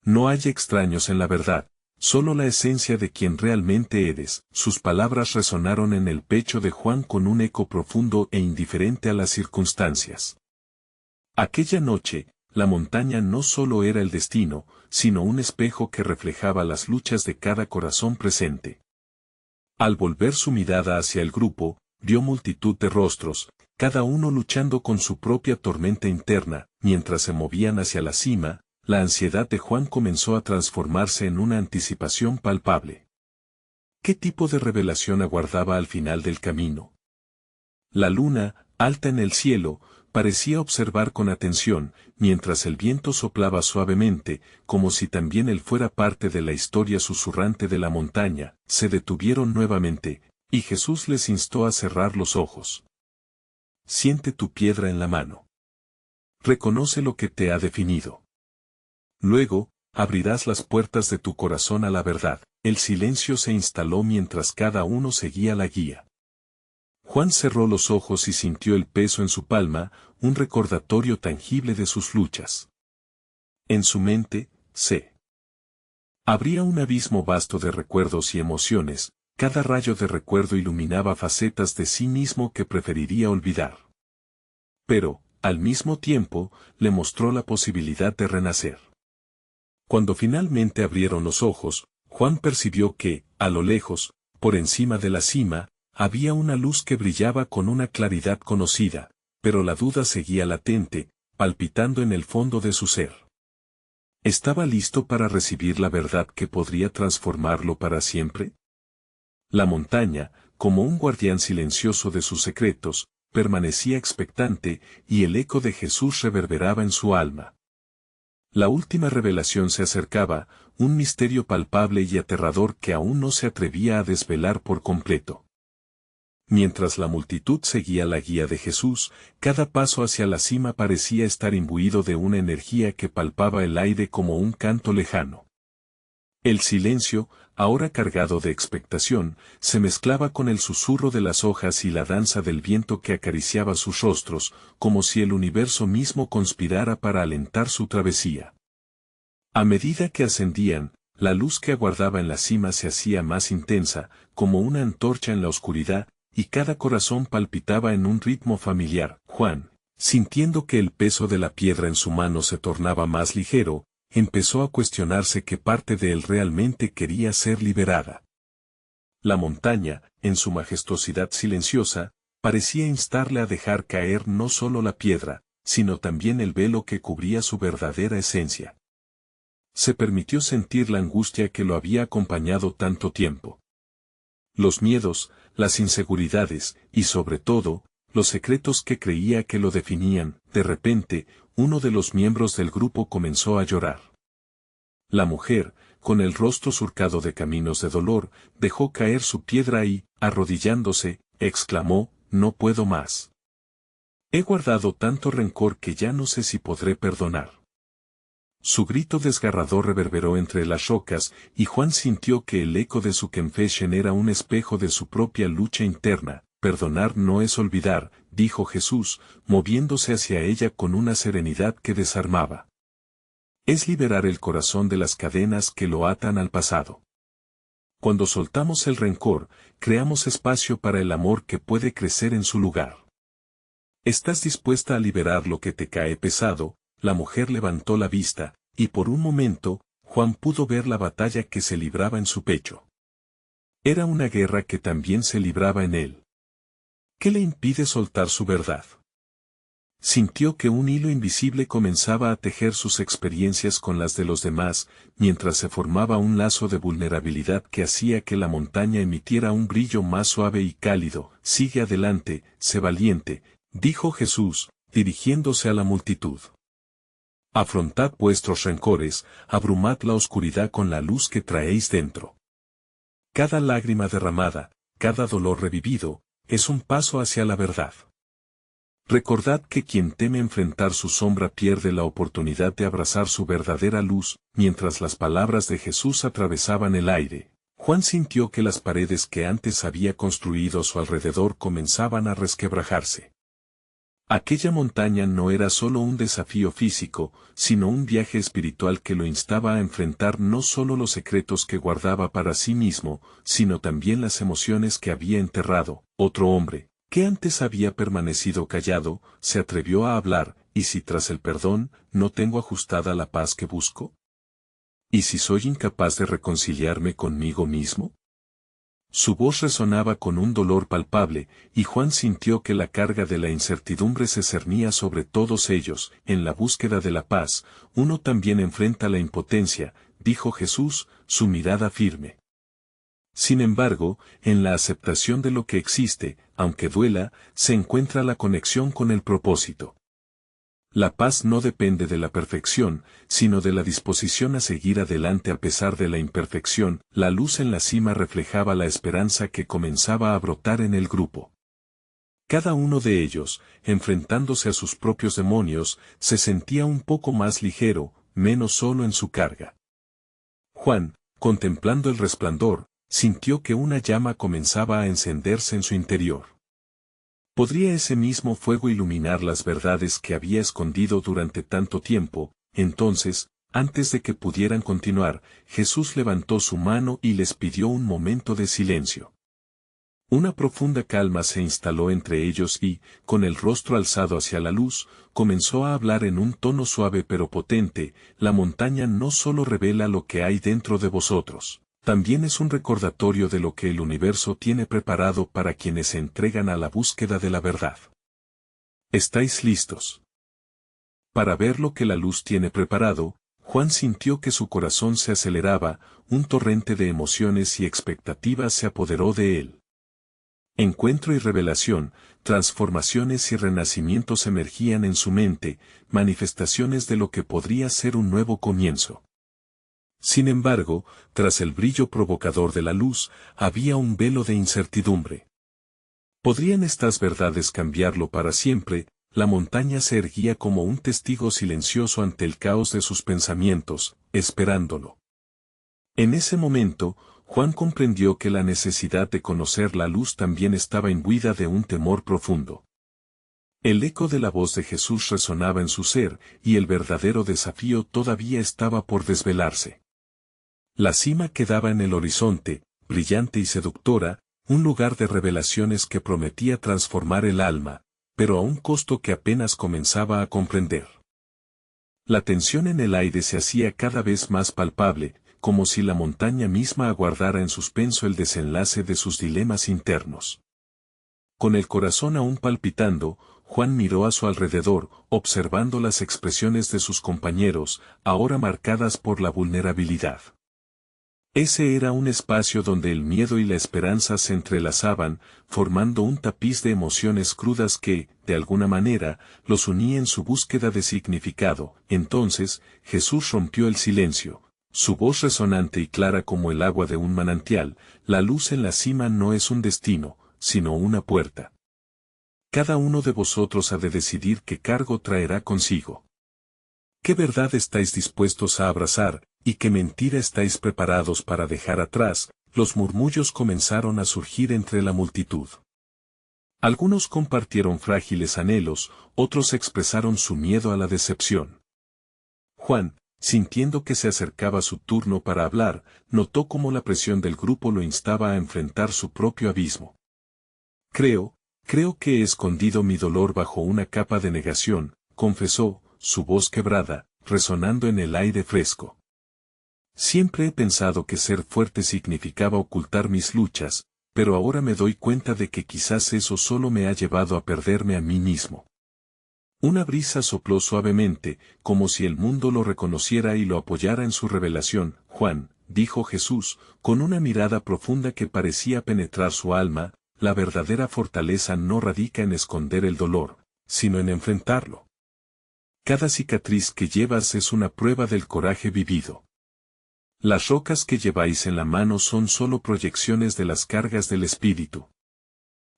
No hay extraños en la verdad, solo la esencia de quien realmente eres. Sus palabras resonaron en el pecho de Juan con un eco profundo e indiferente a las circunstancias. Aquella noche, la montaña no solo era el destino, sino un espejo que reflejaba las luchas de cada corazón presente. Al volver su mirada hacia el grupo, vio multitud de rostros, cada uno luchando con su propia tormenta interna. Mientras se movían hacia la cima, la ansiedad de Juan comenzó a transformarse en una anticipación palpable. ¿Qué tipo de revelación aguardaba al final del camino? La luna, alta en el cielo, parecía observar con atención, mientras el viento soplaba suavemente, como si también él fuera parte de la historia susurrante de la montaña. Se detuvieron nuevamente, y Jesús les instó a cerrar los ojos. Siente tu piedra en la mano. Reconoce lo que te ha definido. Luego, abrirás las puertas de tu corazón a la verdad. El silencio se instaló mientras cada uno seguía la guía. Juan cerró los ojos y sintió el peso en su palma, un recordatorio tangible de sus luchas. En su mente, se abría un abismo vasto de recuerdos y emociones, cada rayo de recuerdo iluminaba facetas de sí mismo que preferiría olvidar. Pero, al mismo tiempo, le mostró la posibilidad de renacer. Cuando finalmente abrieron los ojos, Juan percibió que, a lo lejos, por encima de la cima, había una luz que brillaba con una claridad conocida, pero la duda seguía latente, palpitando en el fondo de su ser. ¿Estaba listo para recibir la verdad que podría transformarlo para siempre? La montaña, como un guardián silencioso de sus secretos, permanecía expectante, y el eco de Jesús reverberaba en su alma. La última revelación se acercaba, un misterio palpable y aterrador que aún no se atrevía a desvelar por completo. Mientras la multitud seguía la guía de Jesús, cada paso hacia la cima parecía estar imbuido de una energía que palpaba el aire como un canto lejano. El silencio, ahora cargado de expectación, se mezclaba con el susurro de las hojas y la danza del viento que acariciaba sus rostros, como si el universo mismo conspirara para alentar su travesía. A medida que ascendían, la luz que aguardaba en la cima se hacía más intensa, como una antorcha en la oscuridad, y cada corazón palpitaba en un ritmo familiar. Juan, sintiendo que el peso de la piedra en su mano se tornaba más ligero, empezó a cuestionarse qué parte de él realmente quería ser liberada. La montaña, en su majestuosidad silenciosa, parecía instarle a dejar caer no solo la piedra, sino también el velo que cubría su verdadera esencia. Se permitió sentir la angustia que lo había acompañado tanto tiempo. Los miedos, las inseguridades, y sobre todo, los secretos que creía que lo definían. De repente, uno de los miembros del grupo comenzó a llorar. La mujer, con el rostro surcado de caminos de dolor, dejó caer su piedra y, arrodillándose, exclamó, «No puedo más. He guardado tanto rencor que ya no sé si podré perdonar». Su grito desgarrador reverberó entre las rocas, y Juan sintió que el eco de su confesión era un espejo de su propia lucha interna. perdonar no es olvidar, dijo Jesús, moviéndose hacia ella con una serenidad que desarmaba. Es liberar el corazón de las cadenas que lo atan al pasado. Cuando soltamos el rencor, creamos espacio para el amor que puede crecer en su lugar. ¿Estás dispuesta a liberar lo que te cae pesado? La mujer levantó la vista, y por un momento, Juan pudo ver la batalla que se libraba en su pecho. Era una guerra que también se libraba en él. ¿Qué le impide soltar su verdad? Sintió que un hilo invisible comenzaba a tejer sus experiencias con las de los demás, mientras se formaba un lazo de vulnerabilidad que hacía que la montaña emitiera un brillo más suave y cálido. Sigue adelante, sé valiente, dijo Jesús, dirigiéndose a la multitud. Afrontad vuestros rencores, abrumad la oscuridad con la luz que traéis dentro. Cada lágrima derramada, cada dolor revivido, es un paso hacia la verdad. Recordad que quien teme enfrentar su sombra pierde la oportunidad de abrazar su verdadera luz. Mientras las palabras de Jesús atravesaban el aire, Juan sintió que las paredes que antes había construido a su alrededor comenzaban a resquebrajarse. Aquella montaña no era solo un desafío físico, sino un viaje espiritual que lo instaba a enfrentar no solo los secretos que guardaba para sí mismo, sino también las emociones que había enterrado. Otro hombre, que antes había permanecido callado, se atrevió a hablar. ¿Y si tras el perdón, no tengo ajustada la paz que busco? ¿Y si soy incapaz de reconciliarme conmigo mismo? Su voz resonaba con un dolor palpable, y Juan sintió que la carga de la incertidumbre se cernía sobre todos ellos. En la búsqueda de la paz, uno también enfrenta la impotencia, dijo Jesús, su mirada firme. Sin embargo, en la aceptación de lo que existe, aunque duela, se encuentra la conexión con el propósito. La paz no depende de la perfección, sino de la disposición a seguir adelante a pesar de la imperfección. La luz en la cima reflejaba la esperanza que comenzaba a brotar en el grupo. Cada uno de ellos, enfrentándose a sus propios demonios, se sentía un poco más ligero, menos solo en su carga. Juan, contemplando el resplandor, sintió que una llama comenzaba a encenderse en su interior. ¿Podría ese mismo fuego iluminar las verdades que había escondido durante tanto tiempo? Entonces, antes de que pudieran continuar, Jesús levantó su mano y les pidió un momento de silencio. Una profunda calma se instaló entre ellos y, con el rostro alzado hacia la luz, comenzó a hablar en un tono suave pero potente. La montaña no solo revela lo que hay dentro de vosotros. También es un recordatorio de lo que el universo tiene preparado para quienes se entregan a la búsqueda de la verdad. ¿Estáis listos? Para ver lo que la luz tiene preparado, Juan sintió que su corazón se aceleraba, un torrente de emociones y expectativas se apoderó de él. Encuentro y revelación, transformaciones y renacimientos emergían en su mente, manifestaciones de lo que podría ser un nuevo comienzo. Sin embargo, tras el brillo provocador de la luz, había un velo de incertidumbre. ¿Podrían estas verdades cambiarlo para siempre? La montaña se erguía como un testigo silencioso ante el caos de sus pensamientos, esperándolo. En ese momento, Juan comprendió que la necesidad de conocer la luz también estaba imbuida de un temor profundo. El eco de la voz de Jesús resonaba en su ser, y el verdadero desafío todavía estaba por desvelarse. La cima quedaba en el horizonte, brillante y seductora, un lugar de revelaciones que prometía transformar el alma, pero a un costo que apenas comenzaba a comprender. La tensión en el aire se hacía cada vez más palpable, como si la montaña misma aguardara en suspenso el desenlace de sus dilemas internos. Con el corazón aún palpitando, Juan miró a su alrededor, observando las expresiones de sus compañeros, ahora marcadas por la vulnerabilidad. Ese era un espacio donde el miedo y la esperanza se entrelazaban, formando un tapiz de emociones crudas que, de alguna manera, los unía en su búsqueda de significado. Entonces, Jesús rompió el silencio. Su voz resonante y clara como el agua de un manantial. La luz en la cima no es un destino, sino una puerta. Cada uno de vosotros ha de decidir qué cargo traerá consigo. ¿Qué verdad estáis dispuestos a abrazar, y qué mentira estáis preparados para dejar atrás? Los murmullos comenzaron a surgir entre la multitud. Algunos compartieron frágiles anhelos, otros expresaron su miedo a la decepción. Juan, sintiendo que se acercaba su turno para hablar, notó cómo la presión del grupo lo instaba a enfrentar su propio abismo. Creo que he escondido mi dolor bajo una capa de negación, confesó, su voz quebrada, resonando en el aire fresco. Siempre he pensado que ser fuerte significaba ocultar mis luchas, pero ahora me doy cuenta de que quizás eso solo me ha llevado a perderme a mí mismo. Una brisa sopló suavemente, como si el mundo lo reconociera y lo apoyara en su revelación. Juan, dijo Jesús, con una mirada profunda que parecía penetrar su alma, la verdadera fortaleza no radica en esconder el dolor, sino en enfrentarlo. Cada cicatriz que llevas es una prueba del coraje vivido. Las rocas que lleváis en la mano son solo proyecciones de las cargas del espíritu.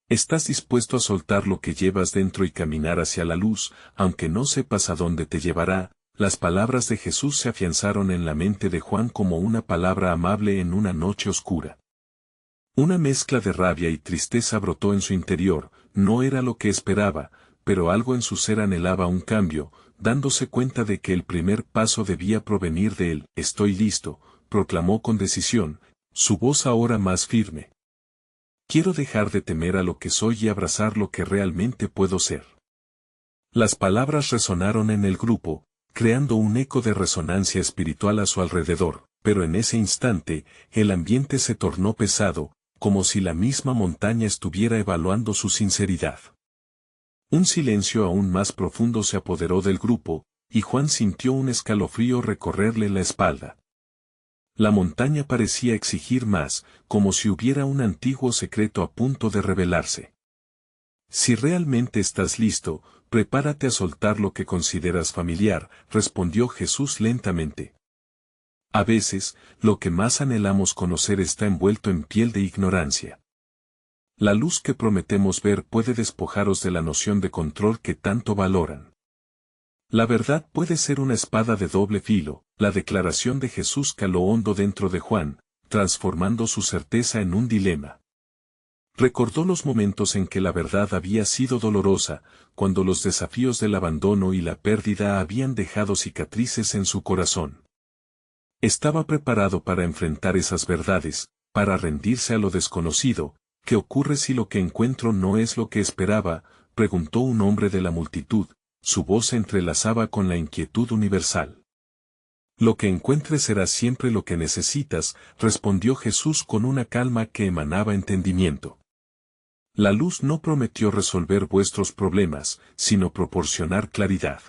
Estás dispuesto a soltar lo que llevas dentro y caminar hacia la luz, aunque no sepas a dónde te llevará. Las palabras de Jesús se afianzaron en la mente de Juan como una palabra amable en una noche oscura. Una mezcla de rabia y tristeza brotó en su interior, no era lo que esperaba, pero algo en su ser anhelaba un cambio, dándose cuenta de que el primer paso debía provenir de él. Estoy listo, proclamó con decisión, su voz ahora más firme. Quiero dejar de temer a lo que soy y abrazar lo que realmente puedo ser. Las palabras resonaron en el grupo, creando un eco de resonancia espiritual a su alrededor, pero en ese instante, el ambiente se tornó pesado, como si la misma montaña estuviera evaluando su sinceridad. Un silencio aún más profundo se apoderó del grupo, y Juan sintió un escalofrío recorrerle la espalda. La montaña parecía exigir más, como si hubiera un antiguo secreto a punto de revelarse. Si realmente estás listo, prepárate a soltar lo que consideras familiar, respondió Jesús lentamente. A veces, lo que más anhelamos conocer está envuelto en piel de ignorancia. La luz que prometemos ver puede despojaros de la noción de control que tanto valoran. La verdad puede ser una espada de doble filo. La declaración de Jesús caló hondo dentro de Juan, transformando su certeza en un dilema. Recordó los momentos en que la verdad había sido dolorosa, cuando los desafíos del abandono y la pérdida habían dejado cicatrices en su corazón. Estaba preparado para enfrentar esas verdades, para rendirse a lo desconocido. ¿Qué ocurre si lo que encuentro no es lo que esperaba?, preguntó un hombre de la multitud, su voz se entrelazaba con la inquietud universal. Lo que encuentres será siempre lo que necesitas, respondió Jesús con una calma que emanaba entendimiento. La luz no prometió resolver vuestros problemas, sino proporcionar claridad.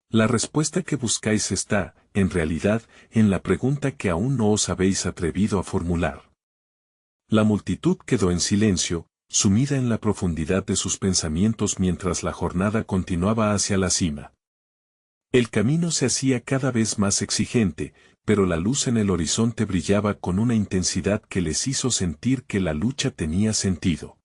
La respuesta que buscáis está, en realidad, en la pregunta que aún no os habéis atrevido a formular. La multitud quedó en silencio, sumida en la profundidad de sus pensamientos mientras la jornada continuaba hacia la cima. El camino se hacía cada vez más exigente, pero la luz en el horizonte brillaba con una intensidad que les hizo sentir que la lucha tenía sentido.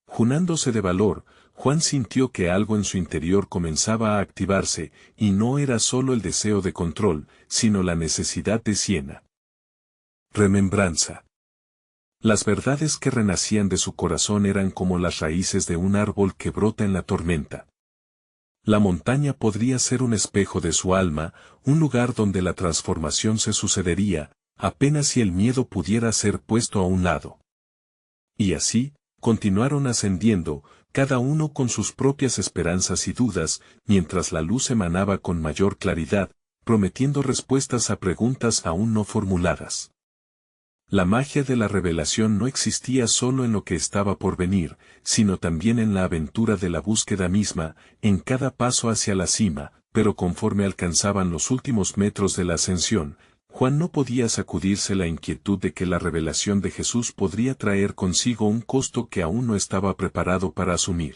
Junándose de valor, Juan sintió que algo en su interior comenzaba a activarse, y no era solo el deseo de control, sino la necesidad de siena. Remembranza. Las verdades que renacían de su corazón eran como las raíces de un árbol que brota en la tormenta. La montaña podría ser un espejo de su alma, un lugar donde la transformación se sucedería, apenas si el miedo pudiera ser puesto a un lado. Y así, continuaron ascendiendo, cada uno con sus propias esperanzas y dudas, mientras la luz emanaba con mayor claridad, prometiendo respuestas a preguntas aún no formuladas. La magia de la revelación no existía solo en lo que estaba por venir, sino también en la aventura de la búsqueda misma, en cada paso hacia la cima, pero conforme alcanzaban los últimos metros de la ascensión, Juan no podía sacudirse la inquietud de que la revelación de Jesús podría traer consigo un costo que aún no estaba preparado para asumir.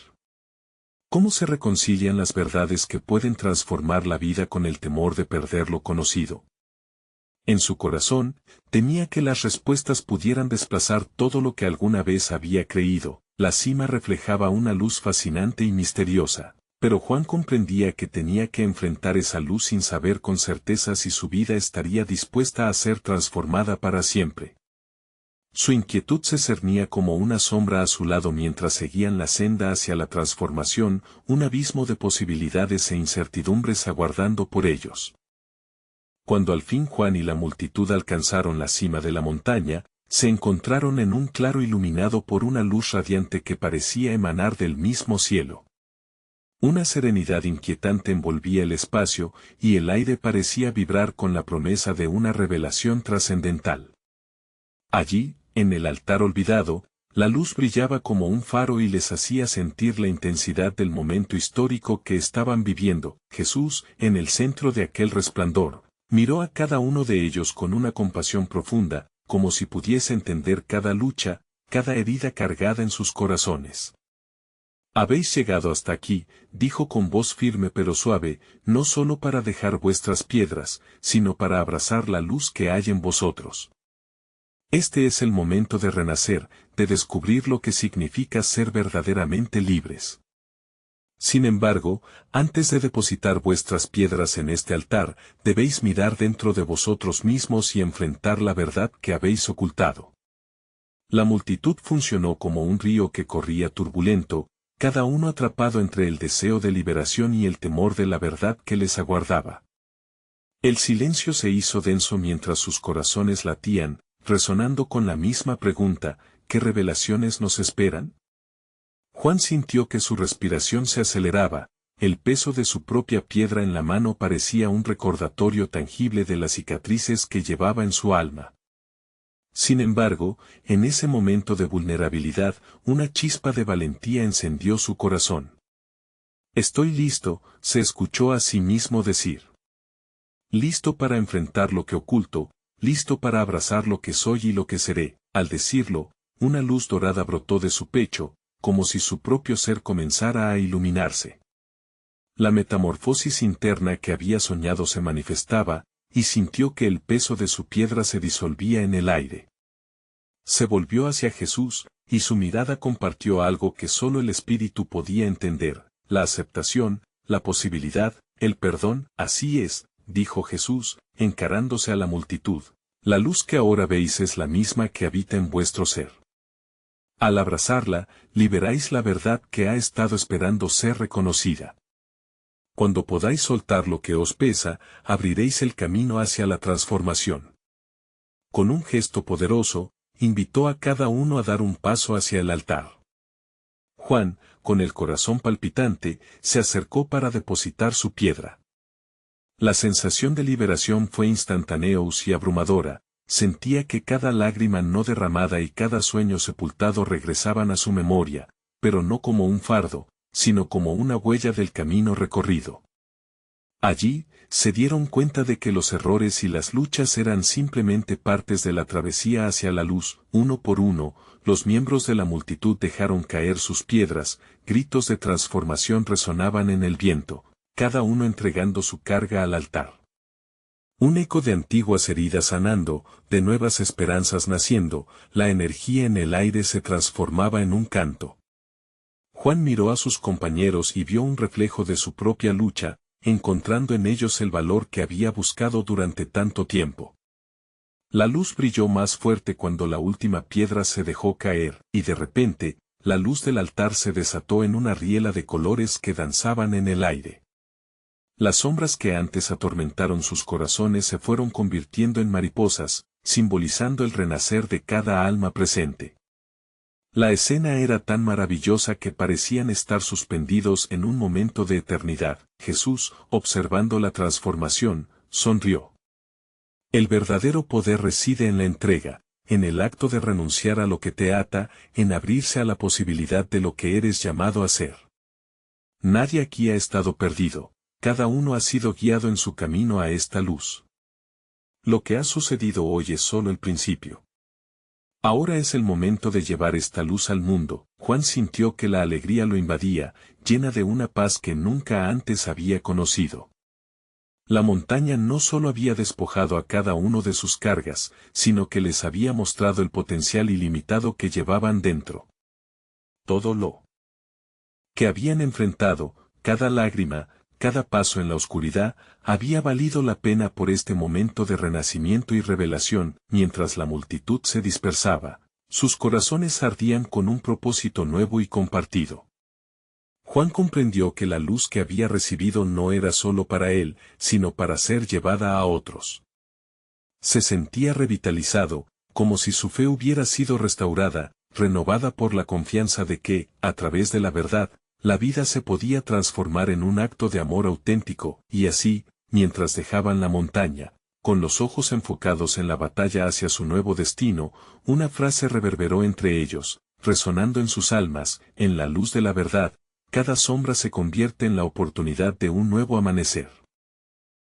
¿Cómo se reconcilian las verdades que pueden transformar la vida con el temor de perder lo conocido? En su corazón, temía que las respuestas pudieran desplazar todo lo que alguna vez había creído. La cima reflejaba una luz fascinante y misteriosa, pero Juan comprendía que tenía que enfrentar esa luz sin saber con certeza si su vida estaría dispuesta a ser transformada para siempre. Su inquietud se cernía como una sombra a su lado mientras seguían la senda hacia la transformación, un abismo de posibilidades e incertidumbres aguardando por ellos. Cuando al fin Juan y la multitud alcanzaron la cima de la montaña, se encontraron en un claro iluminado por una luz radiante que parecía emanar del mismo cielo. Una serenidad inquietante envolvía el espacio, y el aire parecía vibrar con la promesa de una revelación trascendental. Allí, en el altar olvidado, la luz brillaba como un faro y les hacía sentir la intensidad del momento histórico que estaban viviendo. Jesús, en el centro de aquel resplandor, miró a cada uno de ellos con una compasión profunda, como si pudiese entender cada lucha, cada herida cargada en sus corazones. Habéis llegado hasta aquí, dijo con voz firme pero suave, no solo para dejar vuestras piedras, sino para abrazar la luz que hay en vosotros. Este es el momento de renacer, de descubrir lo que significa ser verdaderamente libres. Sin embargo, antes de depositar vuestras piedras en este altar, debéis mirar dentro de vosotros mismos y enfrentar la verdad que habéis ocultado. La multitud funcionó como un río que corría turbulento, cada uno atrapado entre el deseo de liberación y el temor de la verdad que les aguardaba. El silencio se hizo denso mientras sus corazones latían, resonando con la misma pregunta, ¿qué revelaciones nos esperan? Juan sintió que su respiración se aceleraba, el peso de su propia piedra en la mano parecía un recordatorio tangible de las cicatrices que llevaba en su alma. Sin embargo, en ese momento de vulnerabilidad, una chispa de valentía encendió su corazón. Estoy listo, se escuchó a sí mismo decir. Listo para enfrentar lo que oculto, listo para abrazar lo que soy y lo que seré. Al decirlo, una luz dorada brotó de su pecho, como si su propio ser comenzara a iluminarse. La metamorfosis interna que había soñado se manifestaba, y sintió que el peso de su piedra se disolvía en el aire. Se volvió hacia Jesús, y su mirada compartió algo que solo el Espíritu podía entender, la aceptación, la posibilidad, el perdón. Así es, dijo Jesús, encarándose a la multitud, la luz que ahora veis es la misma que habita en vuestro ser. Al abrazarla, liberáis la verdad que ha estado esperando ser reconocida. Cuando podáis soltar lo que os pesa, abriréis el camino hacia la transformación. Con un gesto poderoso, invitó a cada uno a dar un paso hacia el altar. Juan, con el corazón palpitante, se acercó para depositar su piedra. La sensación de liberación fue instantánea y abrumadora, sentía que cada lágrima no derramada y cada sueño sepultado regresaban a su memoria, pero no como un fardo, sino como una huella del camino recorrido. Allí, se dieron cuenta de que los errores y las luchas eran simplemente partes de la travesía hacia la luz. Uno por uno, los miembros de la multitud dejaron caer sus piedras, gritos de transformación resonaban en el viento, cada uno entregando su carga al altar. Un eco de antiguas heridas sanando, de nuevas esperanzas naciendo, la energía en el aire se transformaba en un canto. Juan miró a sus compañeros y vio un reflejo de su propia lucha, encontrando en ellos el valor que había buscado durante tanto tiempo. La luz brilló más fuerte cuando la última piedra se dejó caer, y de repente, la luz del altar se desató en una riela de colores que danzaban en el aire. Las sombras que antes atormentaron sus corazones se fueron convirtiendo en mariposas, simbolizando el renacer de cada alma presente. La escena era tan maravillosa que parecían estar suspendidos en un momento de eternidad. Jesús, observando la transformación, sonrió. El verdadero poder reside en la entrega, en el acto de renunciar a lo que te ata, en abrirse a la posibilidad de lo que eres llamado a ser. Nadie aquí ha estado perdido, cada uno ha sido guiado en su camino a esta luz. Lo que ha sucedido hoy es solo el principio. Ahora es el momento de llevar esta luz al mundo. Juan sintió que la alegría lo invadía, llena de una paz que nunca antes había conocido. La montaña no solo había despojado a cada uno de sus cargas, sino que les había mostrado el potencial ilimitado que llevaban dentro. Todo lo que habían enfrentado, cada lágrima, cada paso en la oscuridad, había valido la pena por este momento de renacimiento y revelación. Mientras la multitud se dispersaba, Sus corazones ardían con un propósito nuevo y compartido. Juan comprendió que la luz que había recibido no era solo para él, sino para ser llevada a otros. Se sentía revitalizado, como si su fe hubiera sido restaurada, renovada por la confianza de que, a través de la verdad, la vida se podía transformar en un acto de amor auténtico, y así, mientras dejaban la montaña, con los ojos enfocados en la batalla hacia su nuevo destino, una frase reverberó entre ellos, resonando en sus almas, en la luz de la verdad, cada sombra se convierte en la oportunidad de un nuevo amanecer.